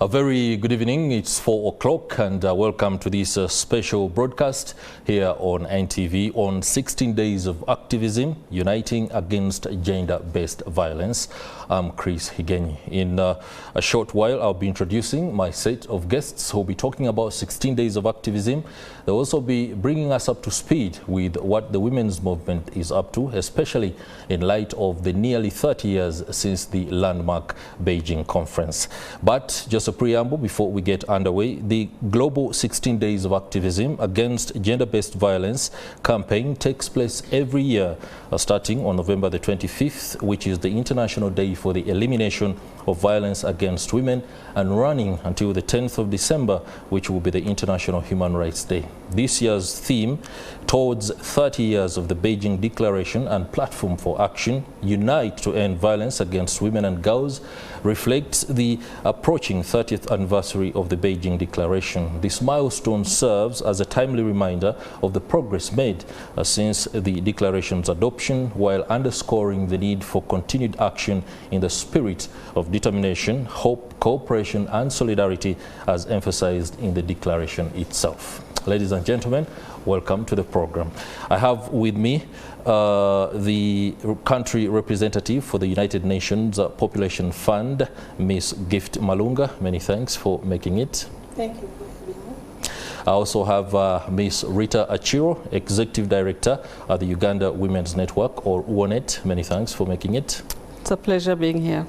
A very good evening. It's 4 o'clock and welcome to this special broadcast here on NTV on 16 days of activism uniting against gender-based violence. I'm Chris Higenyi. In a short while, I'll be introducing my set of guests who will be talking about 16 days of activism. They'll also be bringing us up to speed with what the women's movement is up to, especially in light of the nearly 30 years since the landmark Beijing conference. But just a preamble before we get underway, the global 16 days of activism against gender-based violence campaign takes place every year, starting on November the 25th, which is the International Day for the Elimination of Violence Against Women, and running until the 10th of December, which will be the International Human Rights Day. This year's theme, towards 30 years of the Beijing Declaration and Platform for Action, Unite to End Violence Against Women and Girls, reflects the approaching 30th anniversary of the Beijing Declaration. This milestone serves as a timely reminder of the progress made since the declaration's adoption, while underscoring the need for continued action in the spirit of determination, hope, cooperation and solidarity as emphasized in the declaration itself. Ladies and gentlemen, welcome to the program. I have with me the country representative for the United Nations Population Fund, Ms. Gift Malunga. Many thanks for making it. Thank you for having me. I also have Ms. Rita Achiro, Executive Director at the Uganda Women's Network, or UNET. Many thanks for making it. It's a pleasure being here.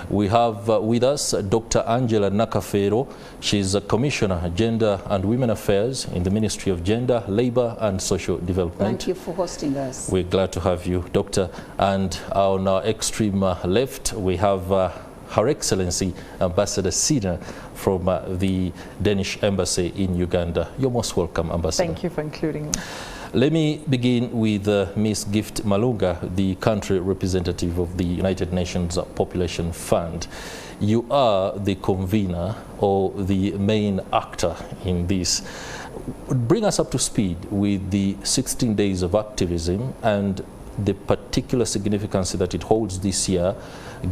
We have with us Dr. Angela Nakafero. She's a Commissioner, Gender and Women Affairs in the Ministry of Gender, Labour and Social Development. Thank you for hosting us. We're glad to have you, Doctor. And on our extreme left, we have Her Excellency Ambassador Sina from the Danish Embassy in Uganda. You're most welcome, Ambassador. Thank you for including me. Let me begin with Ms. Gift Malunga, the country representative of the United Nations Population Fund. You are the convener or the main actor in this. Bring us up to speed with the 16 days of activism and the particular significance that it holds this year,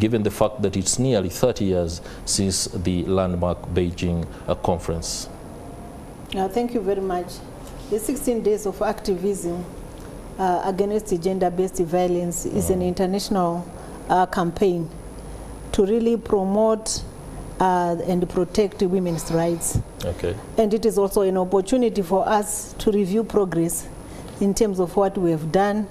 given the fact that it's nearly 30 years since the landmark Beijing conference. Thank you very much. The 16 days of activism against gender-based violence is an international campaign to really promote and protect women's rights. Okay. And it is also an opportunity for us to review progress in terms of what we have done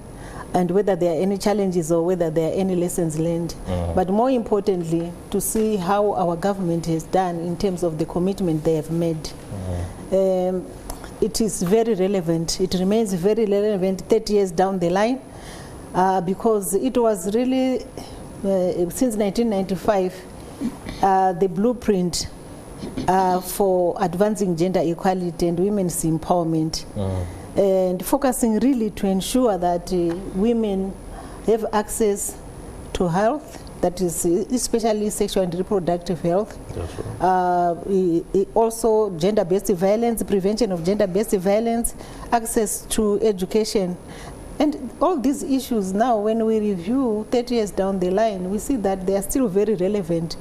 and whether there are any challenges or whether there are any lessons learned. But more importantly, to see how our government has done in terms of the commitment they have made. It is very relevant. It remains very relevant 30 years down the line because it was really, since 1995, the blueprint for advancing gender equality and women's empowerment, and focusing really to ensure that women have access to health, that is especially sexual and reproductive health. That's right. Also gender-based violence, prevention of gender-based violence, access to education. And all these issues now, when we review 30 years down the line, we see that they are still very relevant.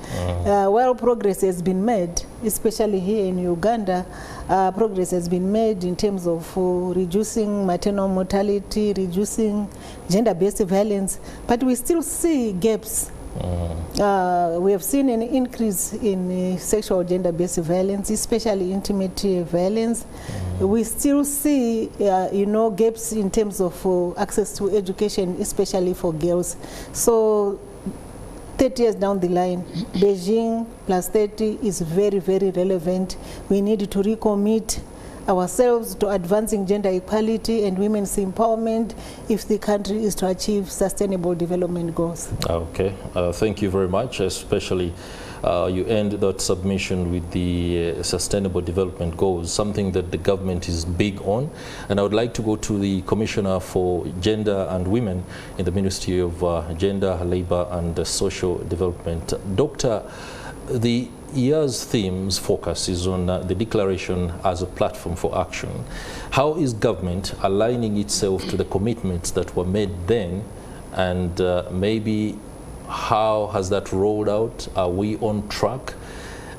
While progress has been made, especially here in Uganda, progress has been made in terms of reducing maternal mortality, reducing gender-based violence, but we still see gaps. We have seen an increase in sexual gender-based violence, especially intimate violence. We still see, gaps in terms of access to education, especially for girls. So 30 years down the line, Beijing plus 30 is very, very relevant. We need to recommit ourselves to advancing gender equality and women's empowerment if the country is to achieve sustainable development goals. Okay, thank you very much, especially you end that submission with the sustainable development goals, something that the government is big on. And I would like to go to the Commissioner for Gender and Women in the Ministry of Gender, Labour and Social Development. Doctor, the year's themes focus is on the declaration as a platform for action. How is government aligning itself to the commitments that were made then, and maybe how has that rolled out? Are we on track?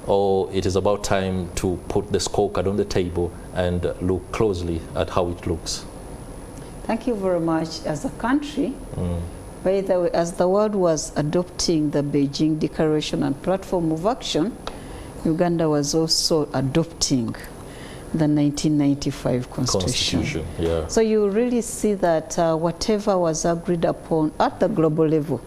or it is about time to put the scorecard on the table and look closely at how it looks? Thank you very much. As a country, by the way, as the world was adopting the Beijing Declaration and Platform of Action, Uganda was also adopting the 1995 Constitution. Yeah. So you really see that whatever was agreed upon at the global level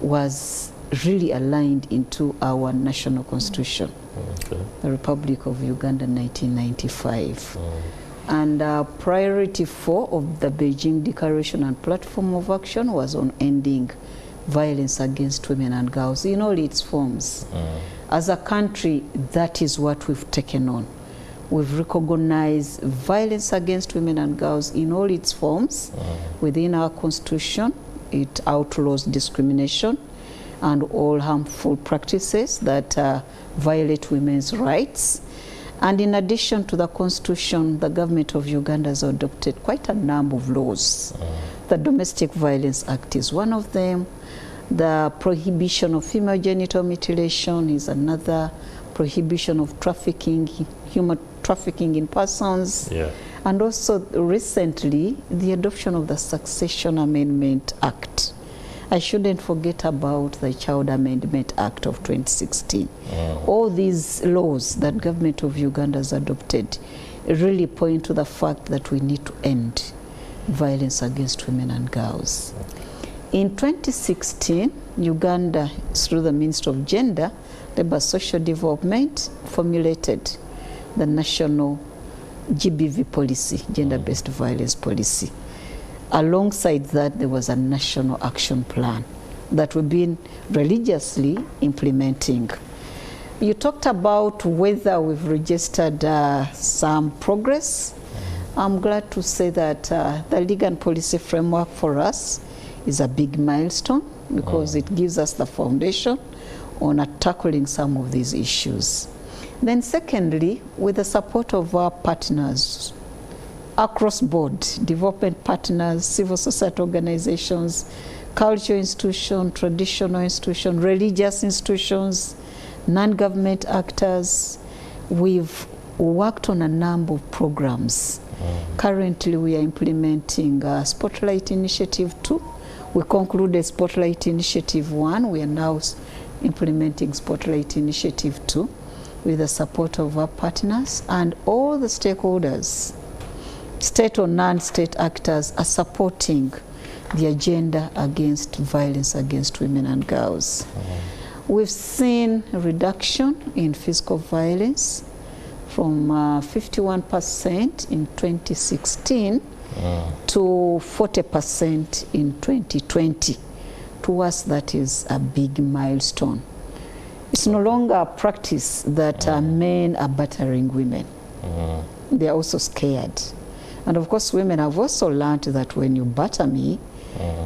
was really aligned into our national constitution, the Republic of Uganda 1995. And priority 4 of the Beijing Declaration and Platform of Action was on ending violence against women and girls in all its forms. As a country, that is what we've taken on. We've recognized violence against women and girls in all its forms within our constitution. It outlaws discrimination and all harmful practices that violate women's rights. And in addition to the constitution, the government of Uganda has adopted quite a number of laws. The Domestic Violence Act is one of them. The prohibition of female genital mutilation is another. Prohibition of trafficking, human trafficking in persons. And also recently, the adoption of the Succession Amendment Act. I shouldn't forget about the Child Amendment Act of 2016. All these laws that government of Uganda has adopted really point to the fact that we need to end violence against women and girls. In 2016, Uganda, through the Ministry of Gender, Labour Social Development, formulated the national GBV policy, gender-based violence policy. Alongside that, there was a national action plan that we've been religiously implementing. You talked about whether we've registered some progress. I'm glad to say that the legal and policy framework for us is a big milestone because it gives us the foundation on tackling some of these issues. Then secondly, with the support of our partners, across board, development partners, civil society organizations, cultural institutions, traditional institutions, religious institutions, non-government actors, we've worked on a number of programs. Currently, we are implementing Spotlight Initiative 2. We concluded Spotlight Initiative 1. We are now implementing Spotlight Initiative 2 with the support of our partners, and all the stakeholders, state or non-state actors, are supporting the agenda against violence against women and girls. We've seen a reduction in physical violence from 51% in 2016 to 40% in 2020. To us, that is a big milestone. It's no longer a practice that men are battering women. They are also scared. And of course, women have also learned that when you batter me,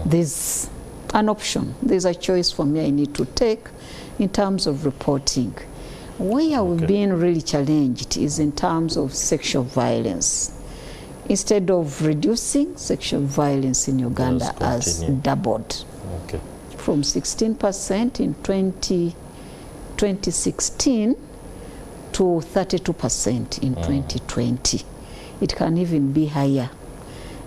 there's an option. There's a choice for me I need to take in terms of reporting. Where we've been really challenged is in terms of sexual violence. Instead of reducing, sexual violence in Uganda has doubled. From 16% in 2016 to 32% in 2020. It can even be higher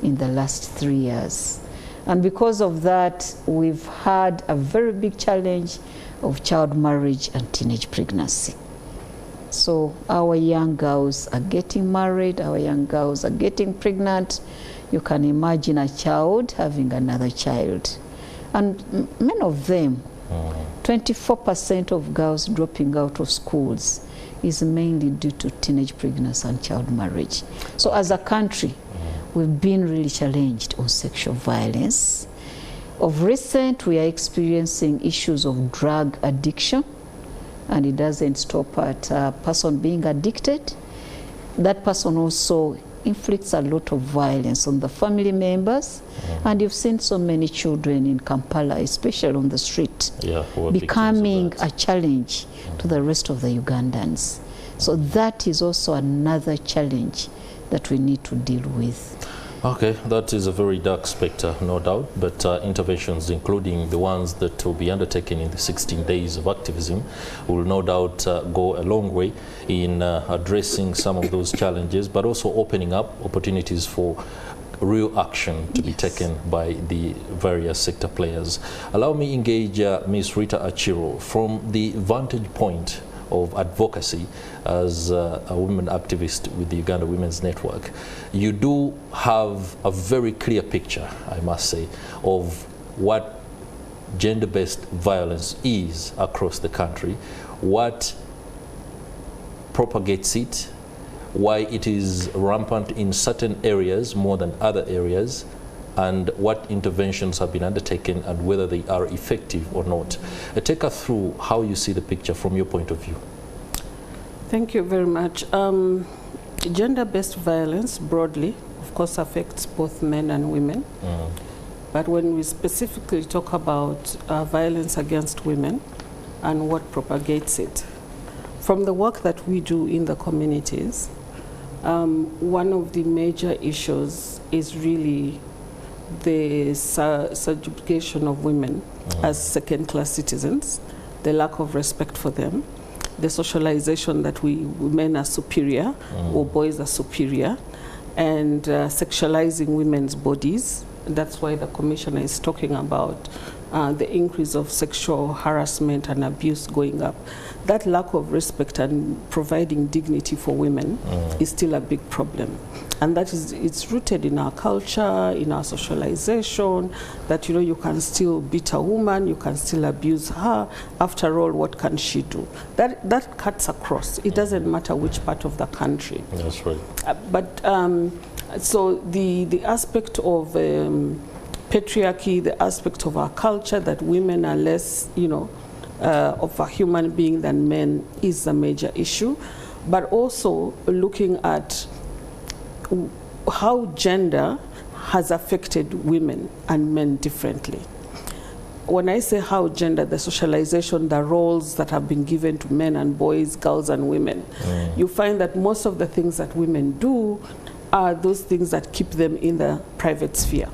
in the last 3 years. And because of that, we've had a very big challenge of child marriage and teenage pregnancy. So our young girls are getting married, our young girls are getting pregnant. You can imagine a child having another child. And many of them, 24% of girls dropping out of schools is mainly due to teenage pregnancy and child marriage. So as a country, we've been really challenged on sexual violence. Of recent, we are experiencing issues of drug addiction, and it doesn't stop at a person being addicted. That person also inflicts a lot of violence on the family members, and you've seen so many children in Kampala, especially on the street, becoming a challenge to the rest of the Ugandans. So that is also another challenge that we need to deal with. Okay, that is a very dark spectre, no doubt, but interventions, including the ones that will be undertaken in the 16 days of activism, will no doubt go a long way in addressing some of those challenges, but also opening up opportunities for real action to be taken by the various sector players. Allow me engage Ms. Rita Achiro from the vantage point of advocacy as a women activist with the Uganda Women's Network. You do have a very clear picture, I must say, of what gender-based violence is across the country, what propagates it, why it is rampant in certain areas more than other areas, and what interventions have been undertaken and whether they are effective or not. Take us through how you see the picture from your point of view. Thank you very much. Gender-based violence broadly, of course, affects both men and women. But when we specifically talk about violence against women and what propagates it, from the work that we do in the communities, one of the major issues is really the subjugation of women as second-class citizens, the lack of respect for them, the socialization that women are superior or boys are superior, and sexualizing women's bodies. That's why the Commissioner is talking about the increase of sexual harassment and abuse going up. That lack of respect and providing dignity for women is still a big problem. And that is, it's rooted in our culture, in our socialization, that, you know, you can still beat a woman, you can still abuse her. After all, what can she do? That cuts across. It doesn't matter which part of the country. That's right. So the aspect of patriarchy, the aspect of our culture that women are less, you know, of a human being than men is a major issue. But also looking at how gender has affected women and men differently. When I say how gender, the socialization, the roles that have been given to men and boys, girls and women, you find that most of the things that women do are those things that keep them in the private sphere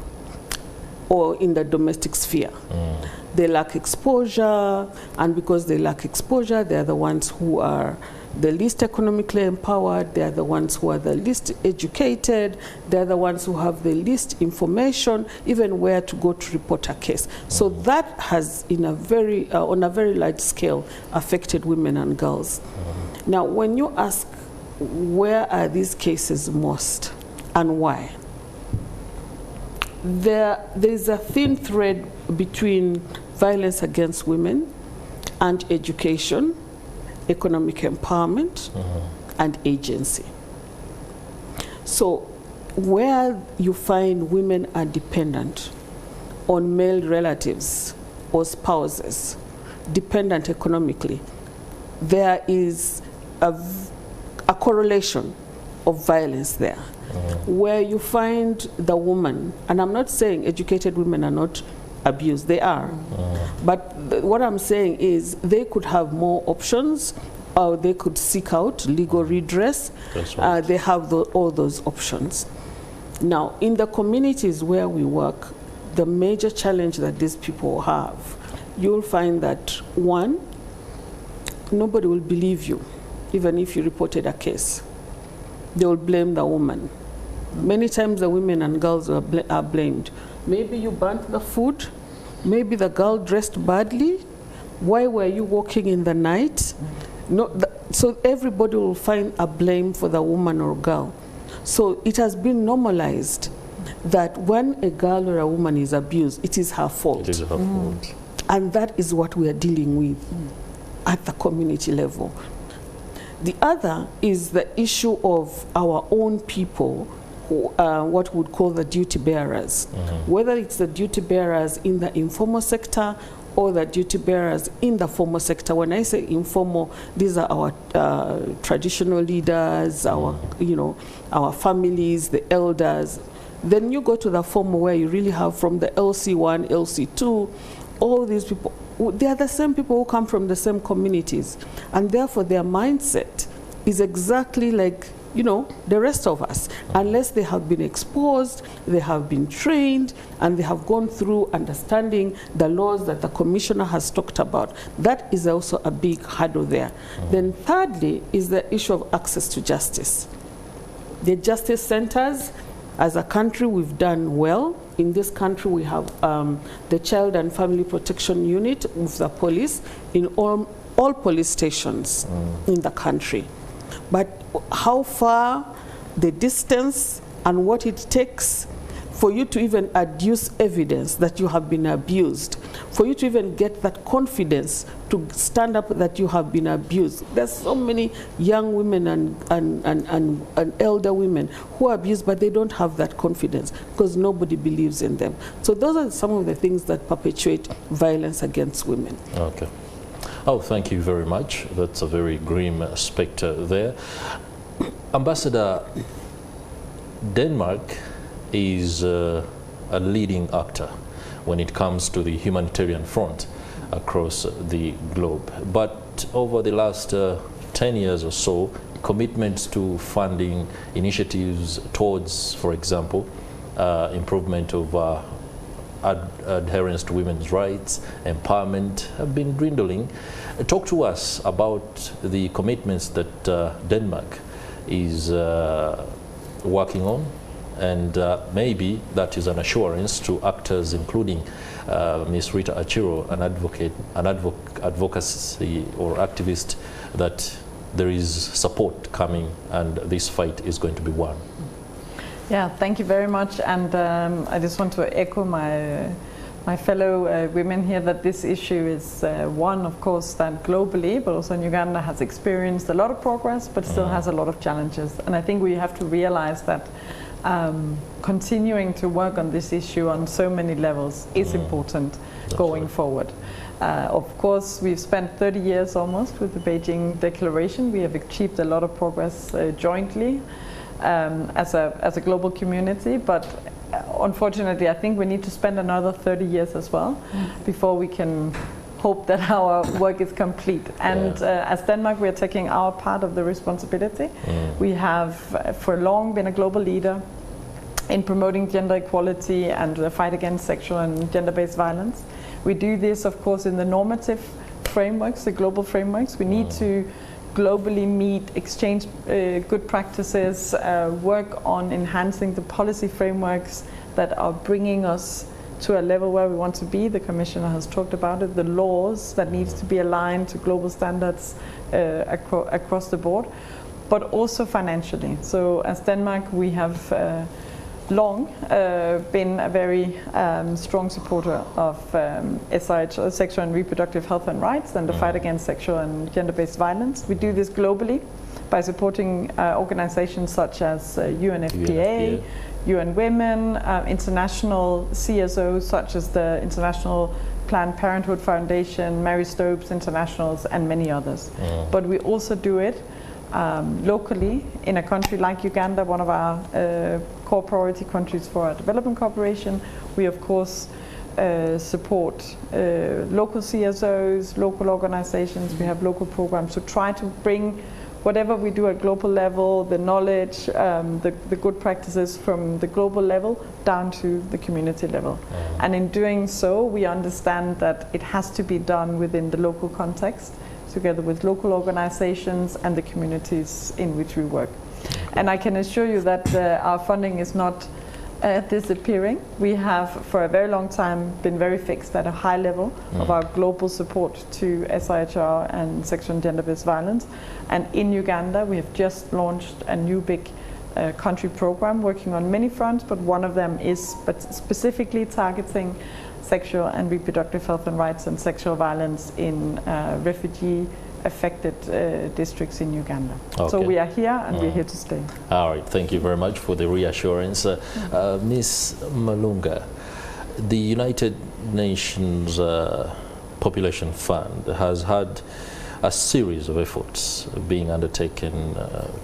or in the domestic sphere. They lack exposure, and because they lack exposure, they're the ones who are the least economically empowered, they're the ones who are the least educated, they're the ones who have the least information, even where to go to report a case. So that has, in a very, on a very large scale, affected women and girls. Now, when you ask, where are these cases most and why? There's a thin thread between violence against women and education, economic empowerment, and agency. So where you find women are dependent on male relatives or spouses, dependent economically, there is a correlation of violence there. Where you find the woman, and I'm not saying educated women are not abused, they are. But what I'm saying is they could have more options, or they could seek out legal redress. That's right. They have all those options. Now, in the communities where we work, the major challenge that these people have, you'll find that, one, nobody will believe you, even if you reported a case. They will blame the woman. Many times the women and girls are blamed. Maybe you burnt the food, maybe the girl dressed badly, why were you walking in the night? So everybody will find a blame for the woman or girl. So it has been normalized that when a girl or a woman is abused, it is her fault. It is her fault. And that is what we are dealing with at the community level. The other is the issue of our own people, who, what we would call the duty bearers. Whether it's the duty bearers in the informal sector or the duty bearers in the formal sector. When I say informal, these are our traditional leaders, our, you know, our families, the elders. Then you go to the formal, where you really have from the LC1, LC2, all these people. They are the same people who come from the same communities, and therefore their mindset is exactly like you know, the rest of us, unless they have been exposed, they have been trained, and they have gone through understanding the laws that the commissioner has talked about. That is also a big hurdle there. Then thirdly is the issue of access to justice. The justice centers, as a country, we've done well. In this country, we have the Child and Family Protection Unit with the police in all police stations in the country. But how far, the distance, and what it takes for you to even adduce evidence that you have been abused, for you to even get that confidence to stand up that you have been abused. There's so many young women and elder women who are abused, but they don't have that confidence because nobody believes in them. So those are some of the things that perpetuate violence against women. Okay. Oh, thank you very much. That's a very grim spectre there. Ambassador, Denmark is a leading actor when it comes to the humanitarian front across the globe. But over the last 10 years or so, commitments to funding initiatives towards, for example, improvement of adherence to women's rights, empowerment, have been dwindling. Talk to us about the commitments that Denmark is working on, and maybe that is an assurance to actors including Ms. Rita Achiro, an advocacy or activist, that there is support coming and this fight is going to be won. Yeah, thank you very much, and I just want to echo my fellow women here that this issue is one, of course, that globally, but also in Uganda, has experienced a lot of progress, but still has a lot of challenges. And I think we have to realize that continuing to work on this issue on so many levels is important going forward. Of course, we've spent 30 years almost with the Beijing Declaration. We have achieved a lot of progress jointly as a global community, but unfortunately, I think we need to spend another 30 years as well before we can hope that our work is complete. And as Denmark, we are taking our part of the responsibility. We have for long been a global leader in promoting gender equality and the fight against sexual and gender-based violence. We do this, of course, in the normative frameworks, the global frameworks. We need to globally meet, exchange good practices, work on enhancing the policy frameworks that are bringing us to a level where we want to be. The Commissioner has talked about it, the laws that needs to be aligned to global standards across the board, but also financially. So as Denmark, we have long been a very strong supporter of SRH, sexual and reproductive health and rights, and the fight against sexual and gender-based violence. We do this globally by supporting organizations such as UNFPA, UN Women, international CSOs such as the International Planned Parenthood Foundation, Mary Stopes Internationals, and many others. But we also do it locally in a country like Uganda, one of our core priority countries for our development cooperation. We of course support local CSOs, local organizations. We have local programs to try to bring whatever we do at global level, the knowledge, the good practices from the global level down to the community level. And in doing so, we understand that it has to be done within the local context, together with local organizations and the communities in which we work. And I can assure you that our funding is not disappearing. We have for a very long time been very fixed at a high level of our global support to SIHR and sexual and gender-based violence. And in Uganda, we have just launched a new big country program working on many fronts, but one of them is specifically targeting sexual and reproductive health and rights and sexual violence in refugee-affected districts in Uganda. Okay. So we are here and we're here to stay. All right, thank you very much for the reassurance. Ms. Malunga, the United Nations Population Fund has had a series of efforts being undertaken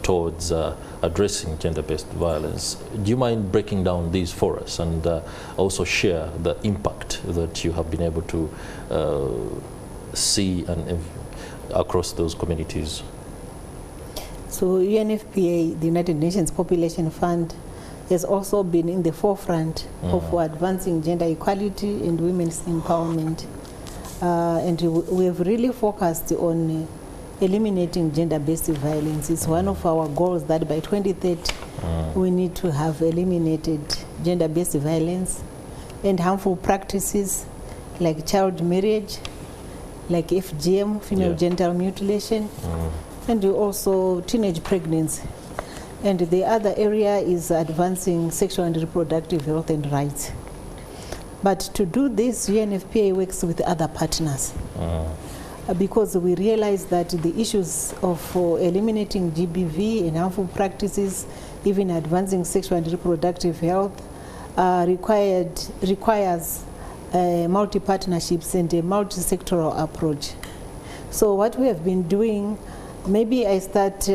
towards addressing gender-based violence. Do you mind breaking down these for us and also share the impact that you have been able to see and across those communities? So UNFPA, the United Nations Population Fund, has also been in the forefront of advancing gender equality and women's empowerment. And we have really focused on eliminating gender-based violence. It's one of our goals that by 2030 we need to have eliminated gender-based violence and harmful practices like child marriage, like FGM, female genital mutilation, and also teenage pregnancy. And the other area is advancing sexual and reproductive health and rights. But to do this, UNFPA works with other partners because we realize that the issues of eliminating GBV and harmful practices, even advancing sexual and reproductive health, requires multi-partnerships and a multi-sectoral approach. So what we have been doing, maybe I start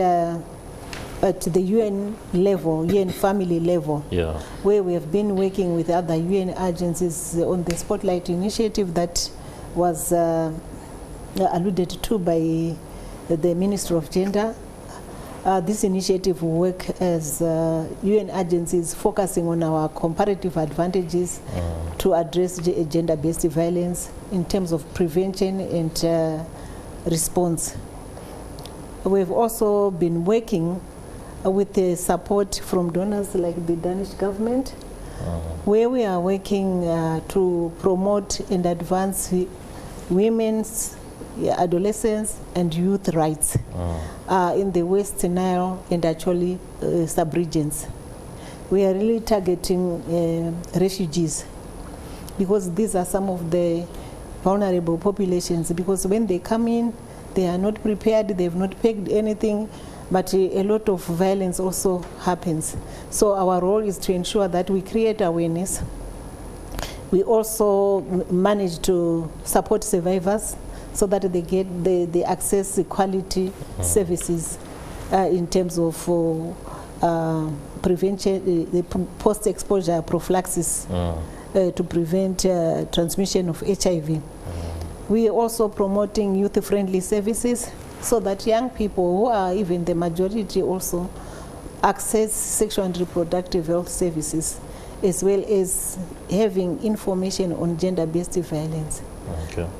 at the UN level, UN family level, where we have been working with other UN agencies on the Spotlight initiative that was alluded to by the Minister of Gender. This initiative will work as UN agencies focusing on our comparative advantages to address gender-based violence in terms of prevention and response. We've also been working with the support from donors like the Danish government, where we are working to promote and advance women's, adolescents and youth rights in the West Nile and actually sub-regions. We are really targeting refugees because these are some of the vulnerable populations, because when they come in, they are not prepared, they have not paid anything, but a lot of violence also happens. So our role is to ensure that we create awareness. We also manage to support survivors so that they access quality services in terms of prevention, the post-exposure prophylaxis to prevent transmission of HIV. We are also promoting youth-friendly services so that young people, who are even the majority, also access sexual and reproductive health services, as well as having information on gender-based violence.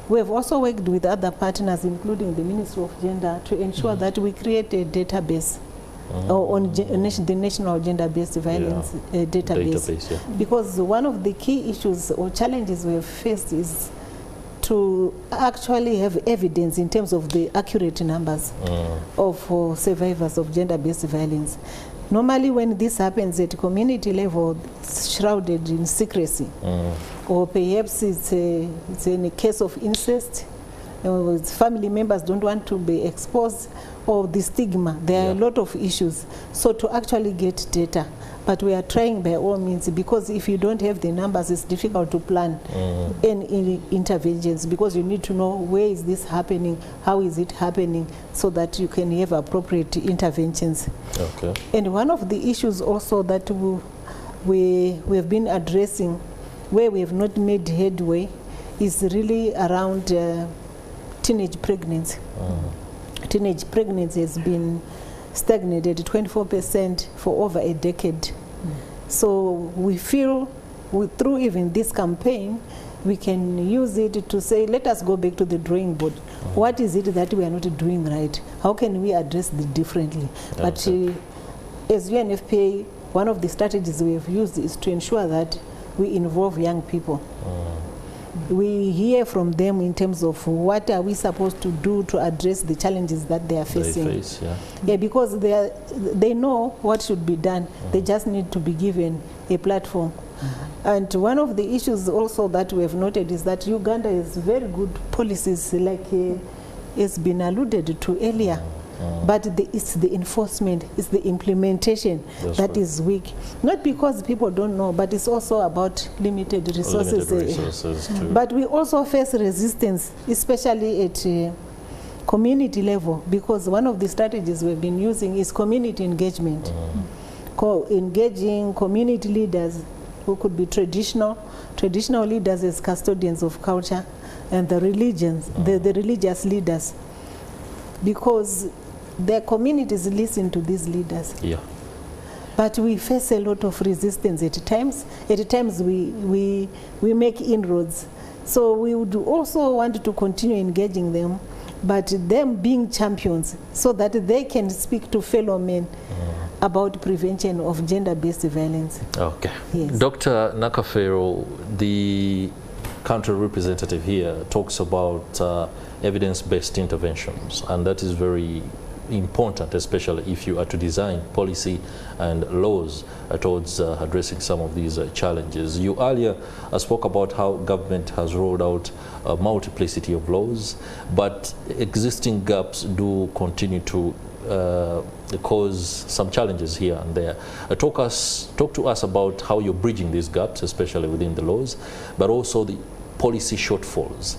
We have also worked with other partners, including the Ministry of Gender, to ensure that we create a database on the National Gender-Based Violence database. Because one of the key issues or challenges we have faced is to actually have evidence in terms of the accurate numbers of survivors of gender-based violence. Normally when this happens at community level, it's shrouded in secrecy. Or perhaps it's in a case of incest, family members don't want to be exposed, or the stigma. There are a lot of issues. So to actually get data, but we are trying by all means, because if you don't have the numbers, it's difficult to plan any interventions, because you need to know where is this happening, how is it happening, so that you can have appropriate interventions. And one of the issues also that we have been addressing, where we have not made headway, is really around teenage pregnancy. Teenage pregnancy has been stagnated 24% for over a decade. So we feel through even this campaign, we can use it to say, let us go back to the drawing board. What is it that we are not doing right? How can we address it differently? But as UNFPA, one of the strategies we have used is to ensure that we involve young people. We hear from them in terms of what are we supposed to do to address the challenges that they are facing. Because they know what should be done. They just need to be given a platform. And one of the issues also that we have noted is that Uganda has very good policies, like it's been alluded to earlier. But it's the enforcement, it's the implementation that is weak. Not because people don't know, but it's also about limited resources. But we also face resistance, especially at community level, because one of the strategies we've been using is community engagement. Engaging community leaders who could be traditional leaders as custodians of culture, and the religions, the religious leaders. Because their communities listen to these leaders. Yeah. But we face a lot of resistance at times. At times we make inroads. So we would also want to continue engaging them, but them being champions so that they can speak to fellow men about prevention of gender-based violence. Okay. Yes. Dr. Nakafero, the country representative here talks about evidence-based interventions, and that is very important, especially if you are to design policy and laws towards addressing some of these challenges. You earlier spoke about how government has rolled out a multiplicity of laws, but existing gaps do continue to cause some challenges here and there. Talk to us about how you're bridging these gaps, especially within the laws, but also the policy shortfalls.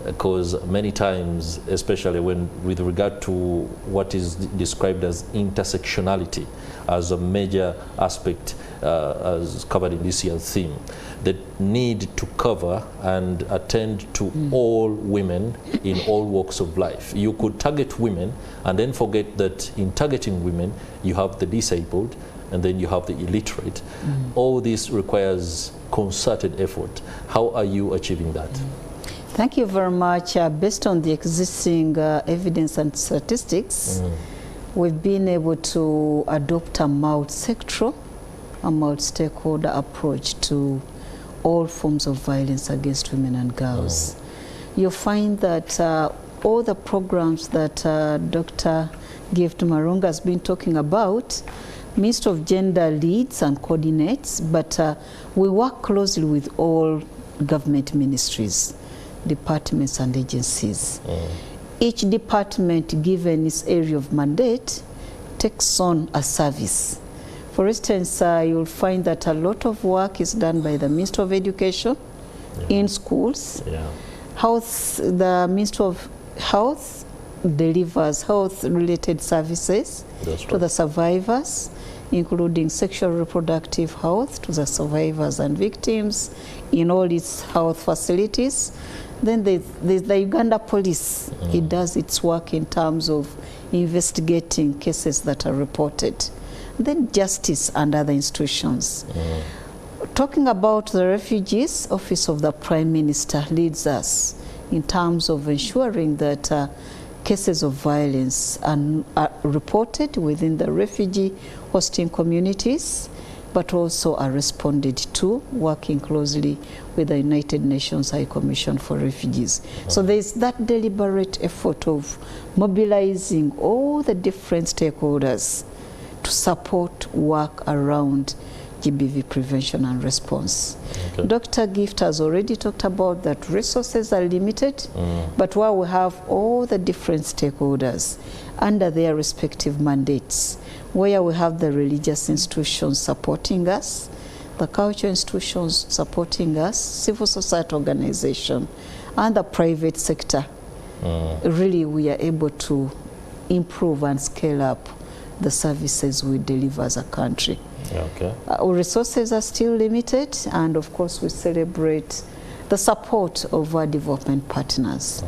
Because many times, especially with regard to what is described as intersectionality as a major aspect as covered in this year's theme, the need to cover and attend to all women in all walks of life. You could target women and then forget that in targeting women, you have the disabled and then you have the illiterate. All this requires concerted effort. How are you achieving that? Thank you very much. Based on the existing evidence and statistics, we've been able to adopt a multi-sectoral, a multi-stakeholder approach to all forms of violence against women and girls. You'll find that all the programs that Dr. Gift Marunga has been talking about, Ministry of Gender leads and coordinates, but we work closely with all government ministries, departments and agencies. Each department, given its area of mandate, takes on a service. For instance, you'll find that a lot of work is done by the Ministry of Education in schools. Health, the Ministry of Health delivers health-related services to the survivors, including sexual reproductive health to the survivors and victims in all its health facilities. Then there's the Uganda Police. It does its work in terms of investigating cases that are reported. Then justice and other institutions. Talking about the refugees, Office of the Prime Minister leads us in terms of ensuring that cases of violence are reported within the refugee hosting communities, but also are responded to, working closely with the United Nations High Commission for Refugees. So there's that deliberate effort of mobilizing all the different stakeholders to support work around GBV prevention and response. Dr. Gift has already talked about that resources are limited, but while we have all the different stakeholders under their respective mandates, where we have the religious institutions supporting us, the cultural institutions supporting us, civil society organization, and the private sector, really we are able to improve and scale up the services we deliver as a country. Our resources are still limited, and of course we celebrate the support of our development partners.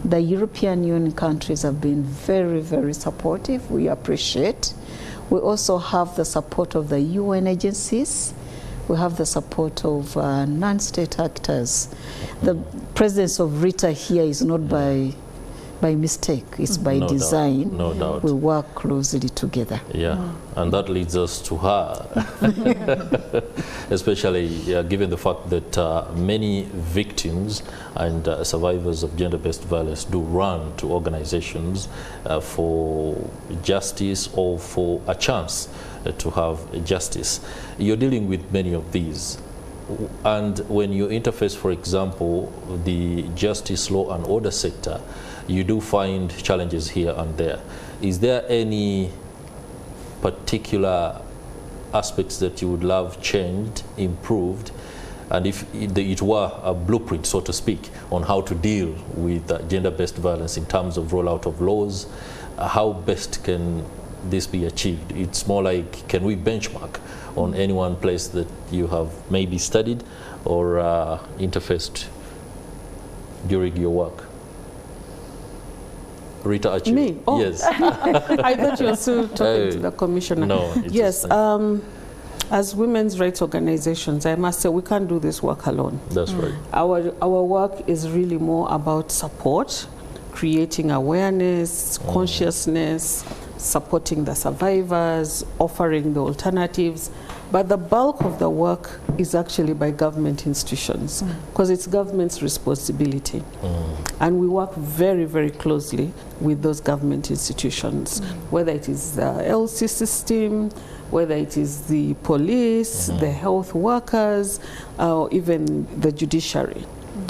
The European Union countries have been very, very supportive. We appreciate. We also have the support of the UN agencies. We have the support of non-state actors. The presence of Rita here is not by mistake, it's by design. No doubt. We work closely together. And that leads us to her, especially given the fact that many victims and survivors of gender-based violence do run to organizations for justice or for a chance to have justice. You're dealing with many of these. And when you interface, for example, the justice, law and order sector, you do find challenges here and there. Is there any particular aspects that you would love changed, improved, and if it were a blueprint, so to speak, on how to deal with gender-based violence in terms of rollout of laws, how best can this be achieved? It's more like, can we benchmark on any one place that you have maybe studied or interfaced during your work? Rita Achu. Me? Oh. Yes. I thought you were still talking to the commissioner. No. Yes. As women's rights organizations, I must say we can't do this work alone. That's right. Our work is really more about support, creating awareness, consciousness, supporting the survivors, offering the alternatives. But the bulk of the work is actually by government institutions, because it's government's responsibility. And we work very, very closely with those government institutions, whether it is the LC system, whether it is the police, the health workers, or even the judiciary.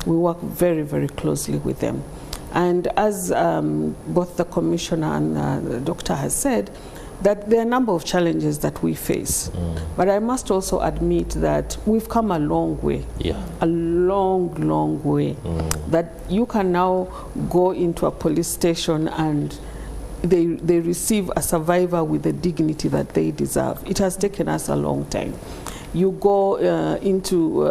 We work very, very closely with them. And as both the commissioner and the doctor has said, that there are a number of challenges that we face. But I must also admit that we've come a long way. Yeah. A long, long way. That you can now go into a police station and they receive a survivor with the dignity that they deserve. It has taken us a long time. You go into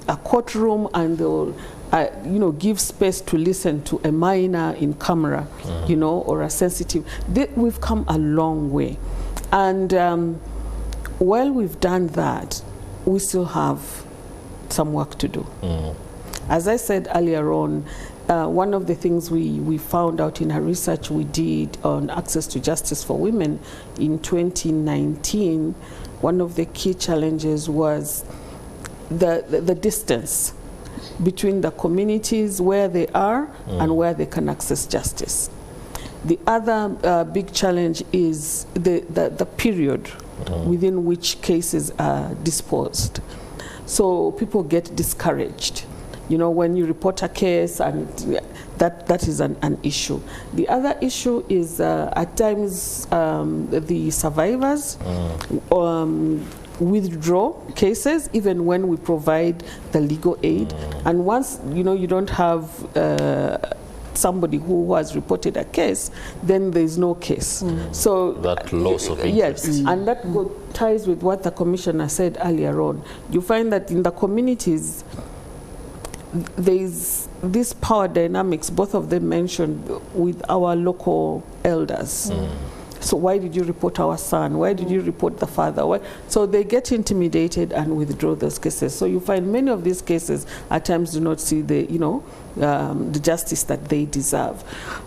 a courtroom and they'll give space to listen to a minor in camera, or a sensitive. We've come a long way. And while we've done that, we still have some work to do. As I said earlier on, one of the things we found out in our research we did on access to justice for women in 2019, one of the key challenges was the distance between the communities where they are and where they can access justice. The other big challenge is the period within which cases are disposed. So people get discouraged. When you report a case, and that is an issue. The other issue is at times the survivors withdraw cases even when we provide the legal aid. And once you don't have somebody who has reported a case, then there is no case. So that loss of interest. Yes, and that ties with what the commissioner said earlier on. You find that in the communities there is this power dynamics, both of them mentioned, with our local elders. So why did you report our son? Why did you report the father? Why? So they get intimidated and withdraw those cases. So you find many of these cases at times do not see the justice that they deserve.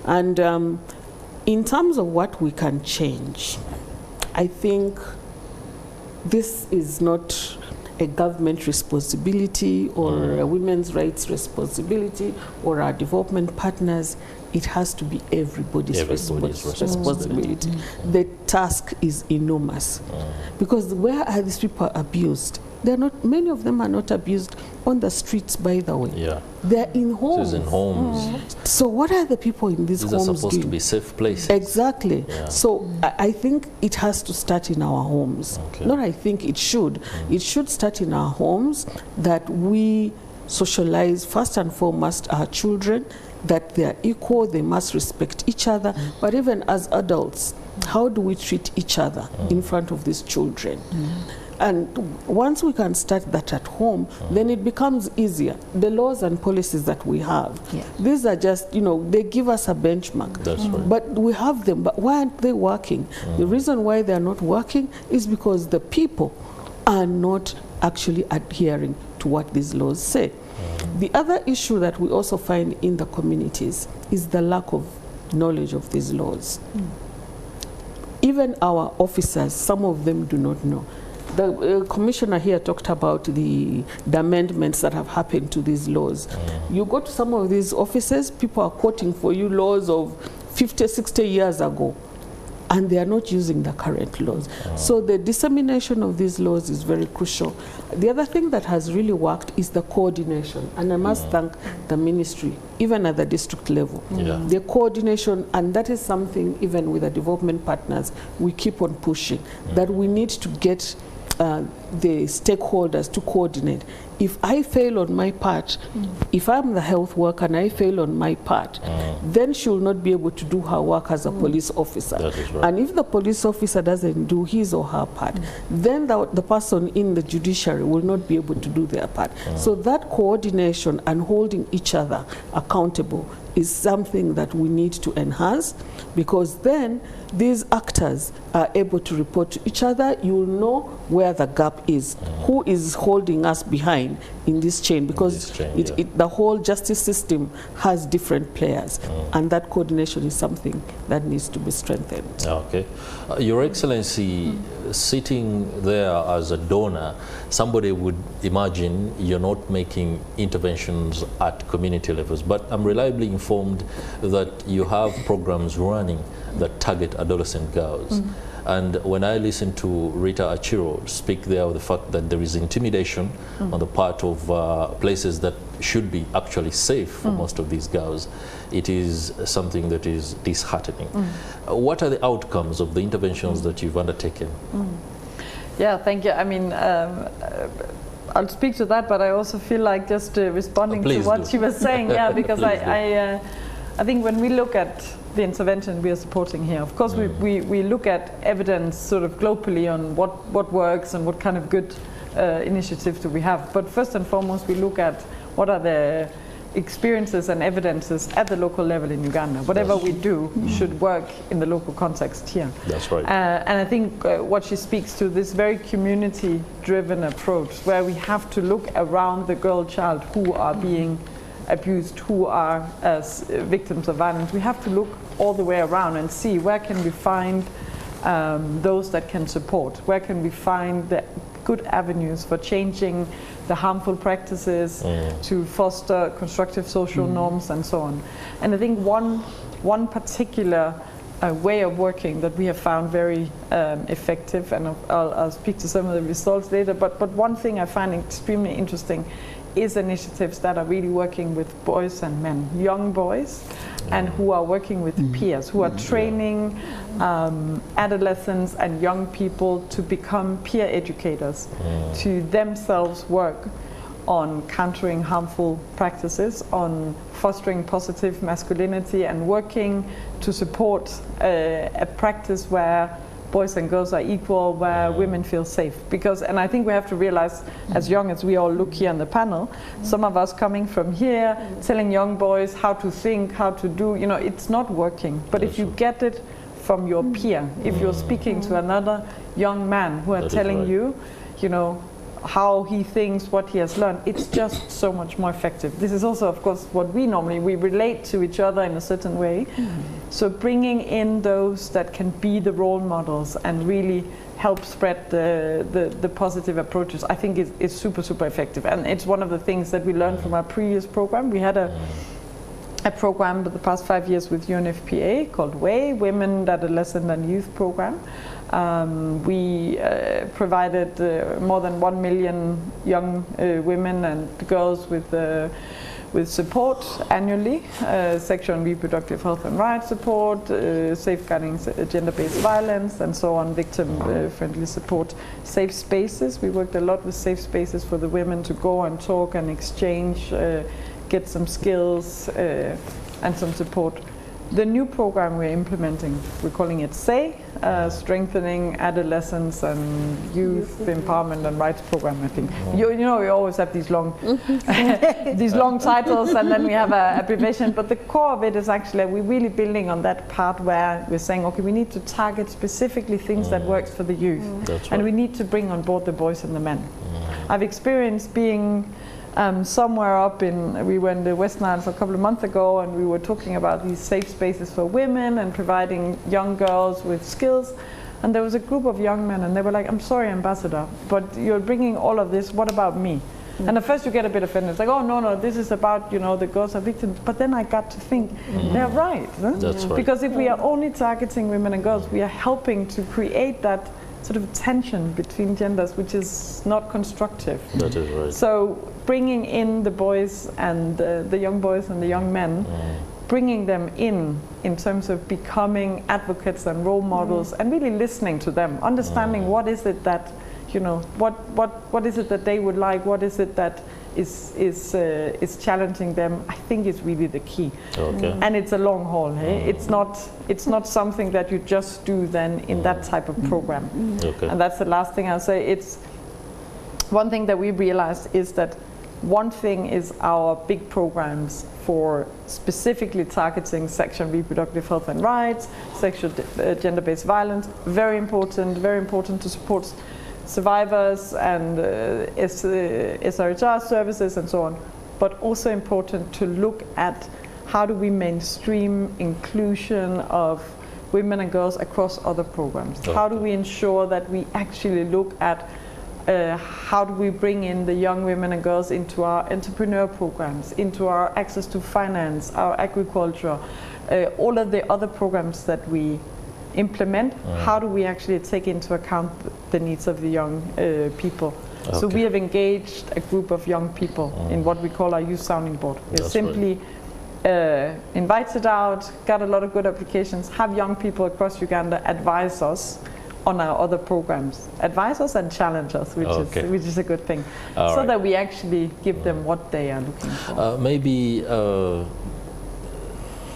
And in terms of what we can change, I think this is not a government responsibility or a women's rights responsibility or our development partners. It has to be everybody's responsibility. The task is enormous. Because where are these people abused? They're not, many of them are not abused on the streets, by the way. Yeah. They're in homes. So it's in homes. So what are the people in these homes doing? These are supposed to be safe places. Exactly. Yeah. So I think it has to start in our homes. Okay. Not I think it should. It should start in our homes, that we socialize first and foremost our children, that they are equal, they must respect each other. But even as adults, how do we treat each other in front of these children? And once we can start that at home, then it becomes easier. The laws and policies that we have, these are just, they give us a benchmark. That's right. But we have them, but why aren't they working? The reason why they are not working is because the people are not actually adhering to what these laws say. The other issue that we also find in the communities is the lack of knowledge of these laws. Even our officers, some of them do not know. The commissioner here talked about the amendments that have happened to these laws. You go to some of these offices, people are quoting for you laws of 50, 60 years ago, and they are not using the current laws. So the dissemination of these laws is very crucial. The other thing that has really worked is the coordination, and I must thank the ministry, even at the district level. The coordination, and that is something even with the development partners, we keep on pushing, that we need to get the stakeholders to coordinate. If I fail on my part, if I'm the health worker and I fail on my part, then she will not be able to do her work as a police officer. That is right. And if the police officer doesn't do his or her part, then the person in the judiciary will not be able to do their part. So that coordination and holding each other accountable is something that we need to enhance, because then these actors are able to report to each other. You'll know where the gap is, who is holding us behind in this chain, because the whole justice system has different players, and that coordination is something that needs to be strengthened. Okay. Your Excellency, sitting there as a donor, somebody would imagine you're not making interventions at community levels, but I'm reliably informed that you have programs running that target adolescent girls. And when I listen to Rita Achiro speak there of the fact that there is intimidation on the part of places that should be actually safe for most of these girls, it is something that is disheartening. What are the outcomes of the interventions that you've undertaken? Yeah, thank you. I mean, I'll speak to that, but I also feel like just responding to what she was saying. Yeah, because I think when we look at the intervention we are supporting here, of course we look at evidence sort of globally on what works and what kind of good initiatives do we have. But first and foremost, we look at what are the experiences and evidences at the local level in Uganda. Whatever we do should work in the local context here. That's right. And I think what she speaks to, this very community-driven approach, where we have to look around the girl child who are being abused, who are victims of violence. We have to look all the way around and see where can we find those that can support, where can we find the good avenues for changing the harmful practices, to foster constructive social norms and so on. And I think one particular way of working that we have found very effective, and I'll speak to some of the results later, but one thing I find extremely interesting is initiatives that are really working with boys and men, young boys, and who are working with peers, who are training adolescents and young people to become peer educators, to themselves work on countering harmful practices, on fostering positive masculinity, and working to support a practice where boys and girls are equal, where women feel safe. Because, and I think we have to realize, as young as we all look here on the panel, some of us coming from here, telling young boys how to think, how to do, you know, it's not working. But if you get it from your peer, if you're speaking to another young man who are telling you, you know, how he thinks, what he has learned, it's just so much more effective. This is also, of course, what we relate to each other in a certain way. So bringing in those that can be the role models and really help spread the positive approaches, I think is super, super effective. And it's one of the things that we learned from our previous program. We had a program for the past 5 years with UNFPA called WAY, Women, Adolescent and Youth Program. We provided more than 1 million young women and girls with support annually, sexual and reproductive health and rights support, safeguarding gender-based violence, and so on, victim-friendly support, safe spaces. We worked a lot with safe spaces for the women to go and talk and exchange, get some skills and some support. The new program we're implementing, we're calling it SAY, Strengthening Adolescence and Youth Empowerment and Rights Program, I think. You know, we always have these long, these long titles, and then we have an abbreviation, but the core of it is actually, we're really building on that part where we're saying, okay, we need to target specifically things that works for the youth. And we need to bring on board the boys and the men. I've experienced being somewhere up we were in the West Nile a couple of months ago, and we were talking about these safe spaces for women and providing young girls with skills. And there was a group of young men, and they were like, I'm sorry, Ambassador, but you're bringing all of this, what about me? And at first you get a bit offended. It's like, oh, no, this is about, you know, the girls are victims. But then I got to think, they're right. Huh? That's right. Because if we are only targeting women and girls, we are helping to create that sort of tension between genders, which is not constructive. That is right. So bringing in the boys and the young boys and the young men, bringing them in terms of becoming advocates and role models, and really listening to them, understanding what is it that, you know, what is it that they would like, what is it that is challenging them, I think is really the key. Okay. And it's a long haul. Hey? It's not something that you just do then in that type of program. Okay. And that's the last thing I'll say. It's one thing that we realized is that One thing is our big programs for specifically targeting sexual and reproductive health and rights, sexual gender-based violence. Very important to support survivors and SRHR services and so on. But also important to look at how do we mainstream inclusion of women and girls across other programs. Okay. How do we ensure that we actually look at how do we bring in the young women and girls into our entrepreneur programs, into our access to finance, our agriculture, all of the other programs that we implement, how do we actually take into account the needs of the young people? Okay. So we have engaged a group of young people in what we call our youth sounding board. We're simply invited out, got a lot of good applications, have young people across Uganda advise us on our other programs, advise us and challenge us, which is a good thing, so that we actually give them what they are looking for. Maybe a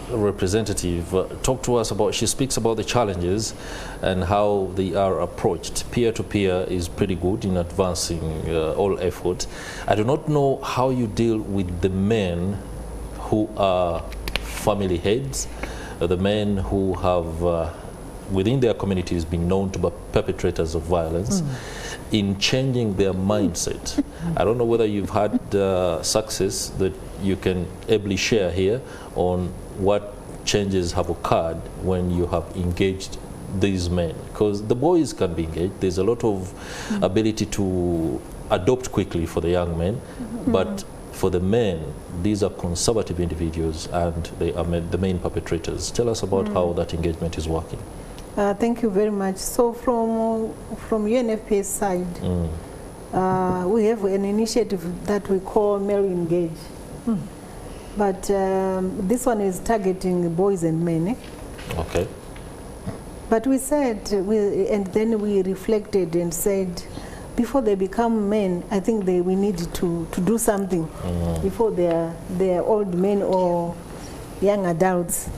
representative talk to us about, she speaks about the challenges and how they are approached. Peer-to-peer is pretty good in advancing all effort. I do not know how you deal with the men who are family heads, the men who have within their communities been known to be perpetrators of violence, in changing their mindset. I don't know whether you've had success that you can ably share here on what changes have occurred when you have engaged these men, because the boys can be engaged. There's a lot of ability to adopt quickly for the young men, but for the men, these are conservative individuals and they are the main perpetrators. Tell us about how that engagement is working. Thank you very much. So from UNFPA's side, we have an initiative that we call Male Engage. But this one is targeting boys and men. Okay. But we said, and then we reflected and said, before they become men, I think we need to do something before they're old men or young adults.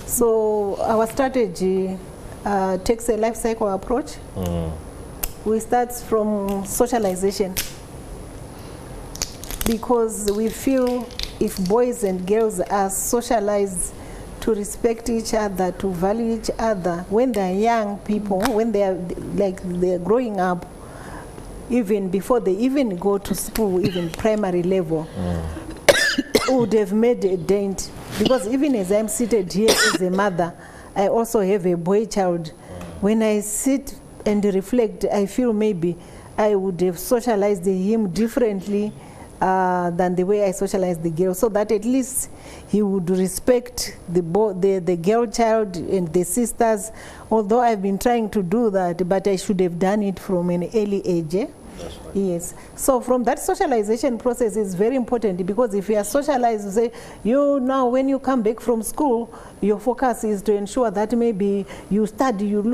So our strategy takes a life cycle approach. We start from socialization, because we feel if boys and girls are socialized to respect each other, to value each other, when they're young people, when they're growing up, even before they even go to school, even primary level, would have made a dent. Because even as I'm seated here as a mother, I also have a boy child. When I sit and reflect, I feel maybe I would have socialized him differently than the way I socialized the girl, so that at least he would respect the girl child and the sisters. Although I've been trying to do that, but I should have done it from an early age. That's right. Yes. So from that socialization process is very important, because if you are socialized, you say, now when you come back from school, your focus is to ensure that maybe you study, you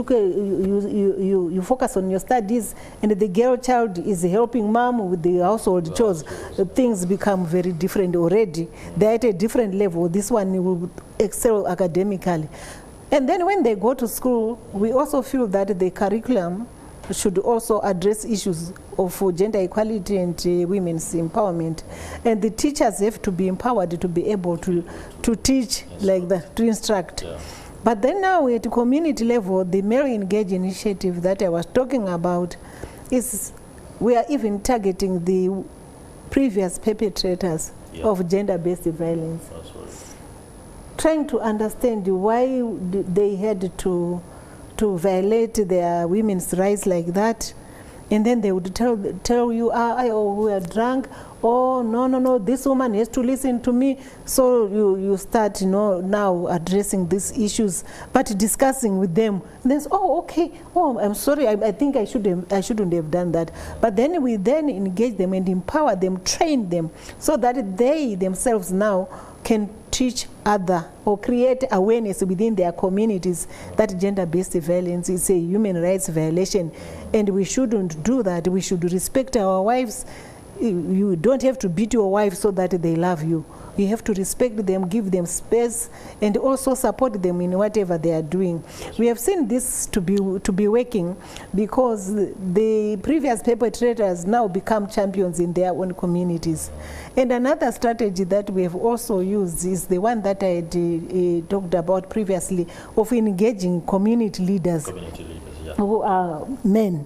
focus on your studies, and the girl child is helping mom with the household chores. Things become very different already. They're at a different level. This one will excel academically. And then when they go to school, we also feel that the curriculum should also address issues of gender equality and women's empowerment. And the teachers have to be empowered to be able to teach like that, to instruct. Yeah. But then now at community level, the Male Engage initiative that I was talking about is, we are even targeting the previous perpetrators of gender-based violence. That's right. Trying to understand why they had to violate their women's rights like that, and then they would tell you, we are drunk, no, this woman has to listen to me. So you start now addressing these issues, but discussing with them. And then, okay, I'm sorry, I think I shouldn't have done that. But then we engage them and empower them, train them, so that they themselves now can teach other or create awareness within their communities that gender-based violence is a human rights violation, and we shouldn't do that. We should respect our wives you don't have to beat your wife so that they love you. You have to respect them, give them space, and also support them in whatever they are doing. We have seen this to be working, because the previous perpetrators now become champions in their own communities. And another strategy that we have also used is the one that I had talked about previously, of engaging community leaders. Who are men,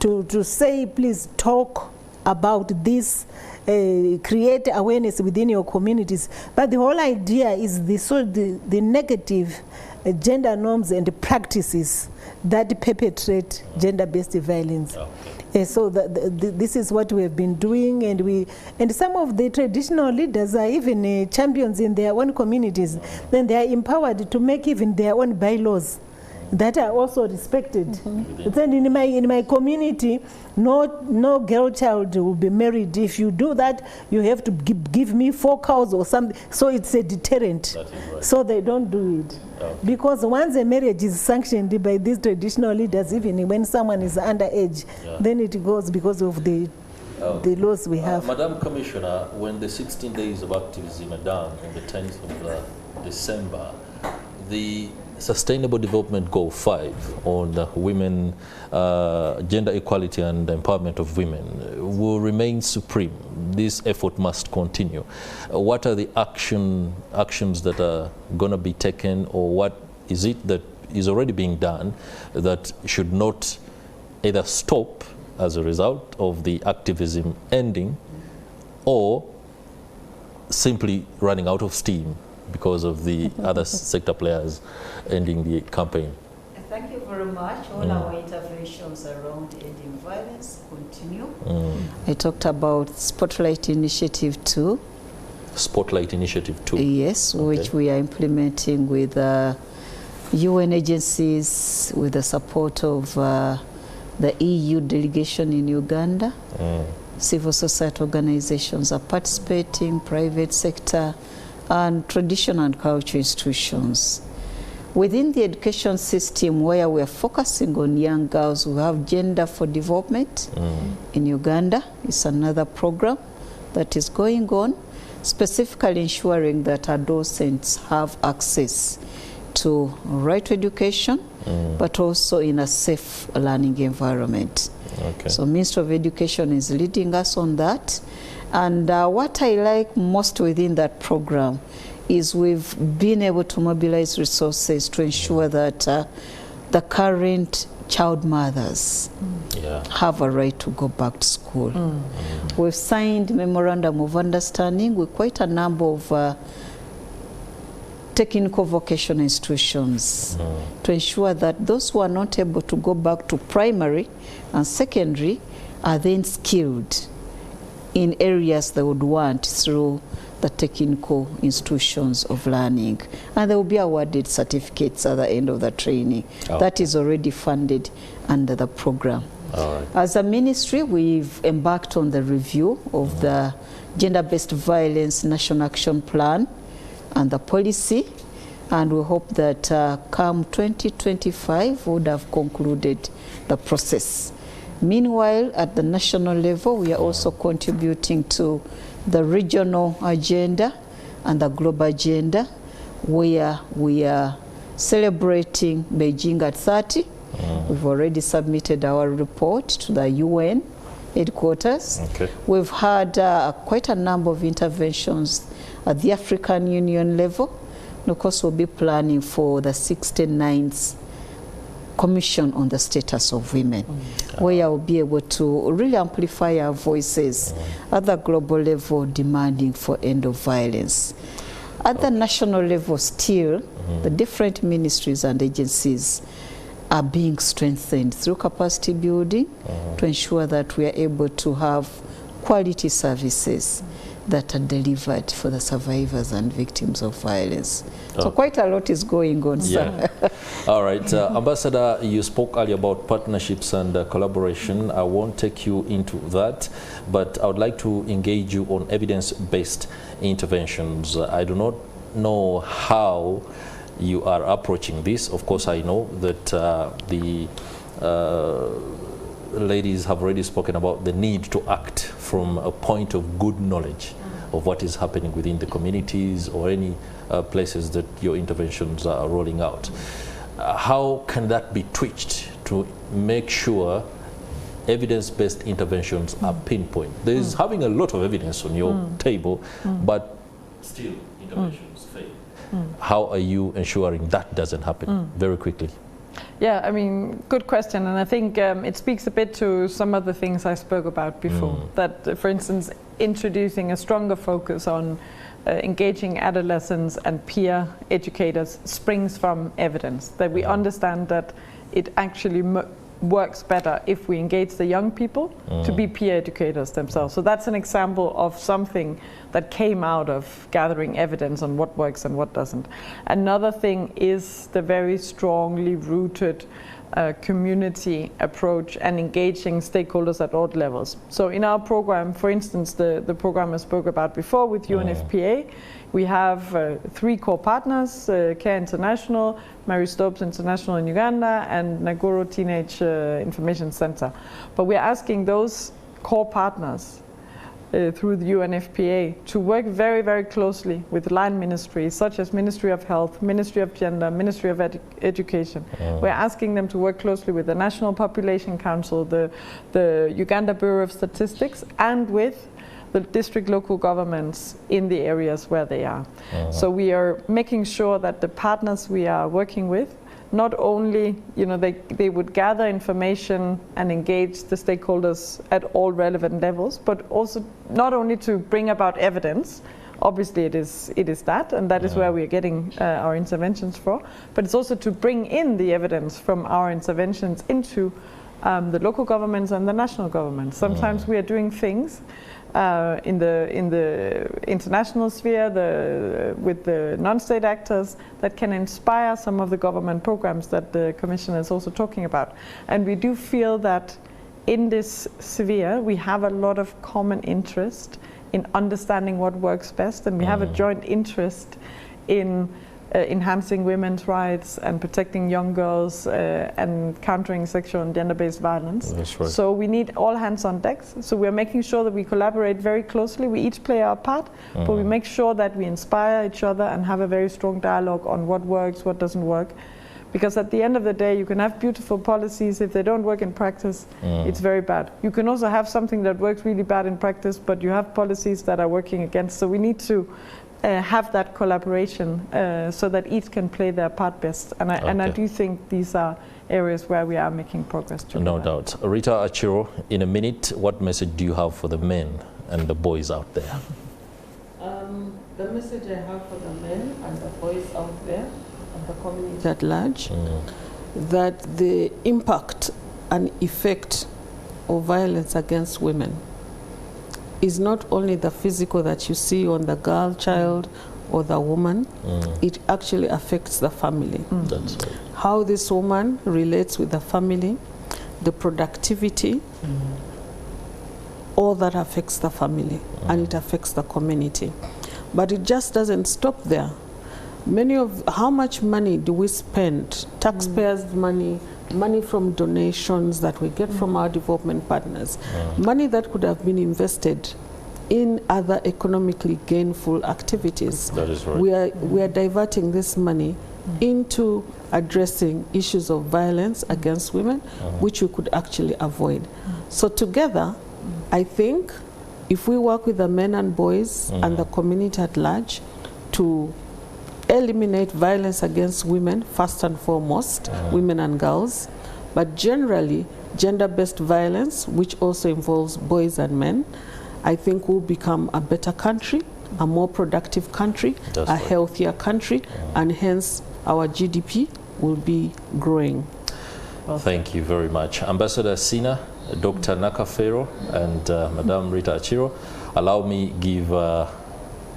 to say, please talk about this, create awareness within your communities. But the whole idea is the negative gender norms and practices that perpetrate gender-based violence. So this is what we have been doing, and some of the traditional leaders are even champions in their own communities. Then they are empowered to make even their own bylaws that are also respected. Then in my community, no girl child will be married. If you do that, you have to give me 4 cows or something. So it's a deterrent. Right. So they don't do it. Because once a marriage is sanctioned by these traditional leaders, even when someone is underage, then it goes because of the laws we have. Madam Commissioner, when the 16 days of activism are done on the 10th of December, the Sustainable Development Goal 5 on women, gender equality and empowerment of women will remain supreme. This effort must continue. What are the actions that are going to be taken, or what is it that is already being done that should not either stop as a result of the activism ending, or simply running out of steam because of the other sector players ending the campaign? Thank you very much. All our interventions around ending violence continue. I talked about Spotlight Initiative 2. Spotlight Initiative 2? Yes, which we are implementing with UN agencies, with the support of the EU delegation in Uganda. Civil society organizations are participating, private sector, and traditional and cultural institutions. Within the education system, where we are focusing on young girls, we have Gender for Development in Uganda. It's another program that is going on, specifically ensuring that adolescents have access to right to education, but also in a safe learning environment. So Ministry of Education is leading us on that. And what I like most within that program is we've been able to mobilize resources to ensure that the current child mothers have a right to go back to school. We've signed memorandum of understanding with quite a number of technical vocational institutions to ensure that those who are not able to go back to primary and secondary are then skilled in areas they would want through the technical institutions of learning. And they will be awarded certificates at the end of the training. That is already funded under the program. As a ministry, we've embarked on the review of the Gender-Based Violence National Action Plan and the policy, and we hope that come 2025 we would have concluded the process. Meanwhile, at the national level, we are also contributing to the regional agenda and the global agenda, where we are celebrating Beijing at 30. We've already submitted our report to the UN headquarters. We've had quite a number of interventions at the African Union level. And of course, we'll be planning for the 69th Commission on the Status of Women, where we'll be able to really amplify our voices at the global level, demanding for end of violence. At the national level still, the different ministries and agencies are being strengthened through capacity building to ensure that we are able to have quality services that are delivered for the survivors and victims of violence. So quite a lot is going on, sir. All right. Ambassador, you spoke earlier about partnerships and collaboration. I won't take you into that, but I would like to engage you on evidence-based interventions. I do not know how you are approaching this. Of course, I know that the ladies have already spoken about the need to act from a point of good knowledge of what is happening within the communities or any places that your interventions are rolling out. How can that be tweaked to make sure evidence-based interventions are pinpoint? There is having a lot of evidence on your table, but still interventions fail. How are you ensuring that doesn't happen? Very quickly. Yeah, I mean, good question, and I think it speaks a bit to some of the things I spoke about before. That, for instance, introducing a stronger focus on engaging adolescents and peer educators springs from evidence, that we understand that it actually works better if we engage the young people to be peer educators themselves. So that's an example of something that came out of gathering evidence on what works and what doesn't. Another thing is the very strongly rooted community approach and engaging stakeholders at all levels. So in our program, for instance, the program I spoke about before with UNFPA, we have 3 core partners, Care International, Mary Stopes International in Uganda, and Nagoro Teenage Information Center. But we're asking those core partners through the UNFPA to work very, very closely with line ministries such as Ministry of Health, Ministry of Gender, Ministry of Education. We're asking them to work closely with the National Population Council, the Uganda Bureau of Statistics, and with the district local governments in the areas where they are. So we are making sure that the partners we are working with, not only, they would gather information and engage the stakeholders at all relevant levels, but also not only to bring about evidence. Obviously it is that, and that is where we are getting our interventions for, but it's also to bring in the evidence from our interventions into the local governments and the national governments. Sometimes we are doing things in the international sphere, with the non-state actors, that can inspire some of the government programs that the Commissioner is also talking about. And we do feel that in this sphere we have a lot of common interest in understanding what works best, and we have a joint interest in enhancing women's rights and protecting young girls and countering sexual and gender-based violence. That's right. So we need all hands on deck. So we're making sure that we collaborate very closely. We each play our part, but we make sure that we inspire each other and have a very strong dialogue on what works, what doesn't work. Because at the end of the day, you can have beautiful policies. If they don't work in practice, it's very bad. You can also have something that works really bad in practice, but you have policies that are working against. So we need to have that collaboration so that each can play their part best. And I do think these are areas where we are making progress together. No doubt. Rita Achiro, in a minute, what message do you have for the men and the boys out there? The message I have for the men and the boys out there and the community at large, that the impact and effect of violence against women is not only the physical that you see on the girl child or the woman, it actually affects the family. That's right. How this woman relates with the family, the productivity, all that affects the family and it affects the community. But it just doesn't stop there. How much money do we spend, taxpayers' money, money from donations that we get from our development partners, money that could have been invested in other economically gainful activities. That is right. We are diverting this money into addressing issues of violence against women, which we could actually avoid. So together, I think if we work with the men and boys and the community at large to eliminate violence against women, first and foremost, women and girls, but generally gender-based violence, which also involves boys and men, I think we'll become a better country, a more productive country, That's a right. healthier country, and hence our GDP will be growing. Well, thank you very much. Ambassador Sina, Dr. Nakafero, and Madame Rita Achiro, allow me give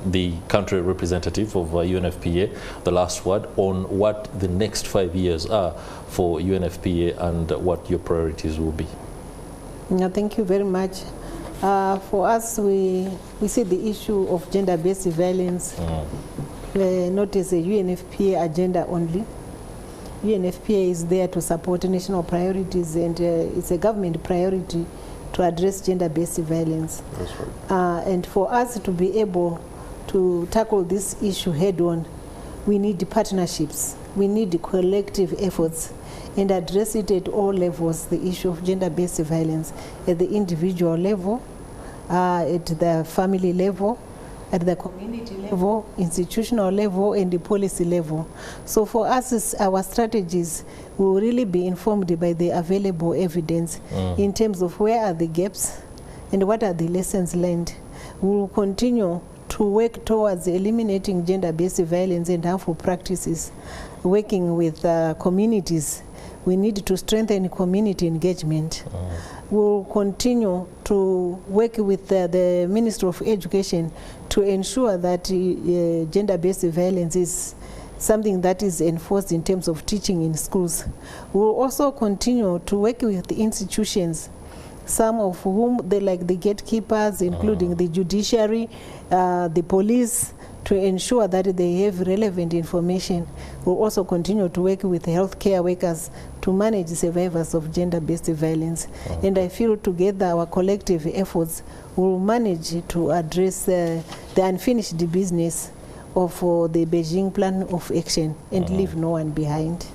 the country representative of UNFPA the last word on what the next 5 years are for UNFPA and what your priorities will be. Thank you very much. For us, we see the issue of gender-based violence not as a UNFPA agenda only, UNFPA is there to support national priorities, and it's a government priority to address gender-based violence. That's right. And for us to be able to tackle this issue head-on, we need partnerships, we need collective efforts, and address it at all levels, the issue of gender-based violence, at the individual level, at the family level, at the community level, institutional level, and the policy level. So for us, our strategies will really be informed by the available evidence in terms of where are the gaps and what are the lessons learned. We will continue to work towards eliminating gender-based violence and harmful practices, working with communities. We need to strengthen community engagement. We'll continue to work with the Ministry of Education to ensure that gender-based violence is something that is enforced in terms of teaching in schools. We'll also continue to work with the institutions, some of whom they like the gatekeepers, including the judiciary, the police, to ensure that they have relevant information. We'll also continue to work with healthcare workers to manage survivors of gender-based violence. And I feel together our collective efforts will manage to address the unfinished business of the Beijing Plan of Action and leave no one behind.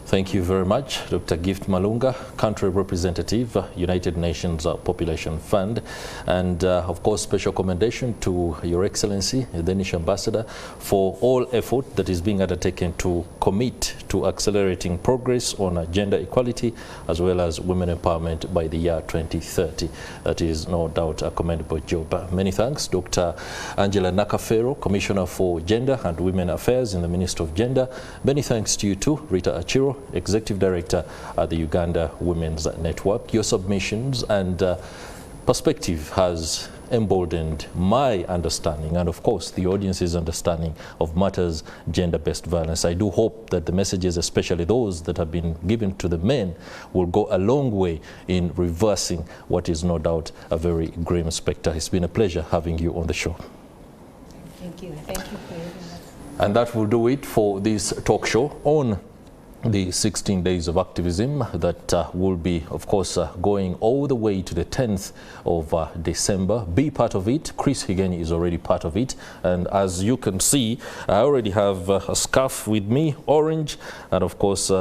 Thank you very much, Dr. Gift Malunga, Country Representative, United Nations Population Fund. And of course, special commendation to Your Excellency, the Danish Ambassador, for all effort that is being undertaken to commit to accelerating progress on gender equality as well as women empowerment by the year 2030. That is no doubt a commendable job. Many thanks, Dr. Angela Nakafero, Commissioner for Gender and Women Affairs in the Ministry of Gender. Many thanks to you too, Rita Achiro, Executive Director at the Uganda Women's Network. Your submissions and perspective has emboldened my understanding and of course the audience's understanding of matters gender-based violence. I do hope that the messages, especially those that have been given to the men, will go a long way in reversing what is no doubt a very grim spectre. It's been a pleasure having you on the show. Thank you. Thank you for having us. And that will do it for this talk show on the 16 days of activism that will be, of course, going all the way to the 10th of December. Be part of it. Chris Higenyi is already part of it. And as you can see, I already have a scarf with me, orange, and of course,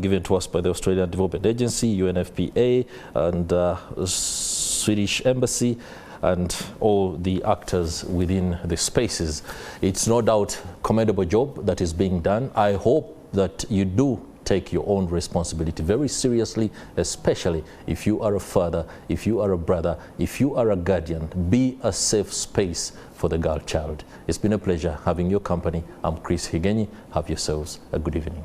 given to us by the Australian Development Agency, UNFPA, and Swedish Embassy, and all the actors within the spaces. It's no doubt a commendable job that is being done. I hope that you do take your own responsibility very seriously, especially if you are a father, if you are a brother, if you are a guardian. Be a safe space for the girl child. It's been a pleasure having your company. I'm Chris Higenyi. Have yourselves a good evening.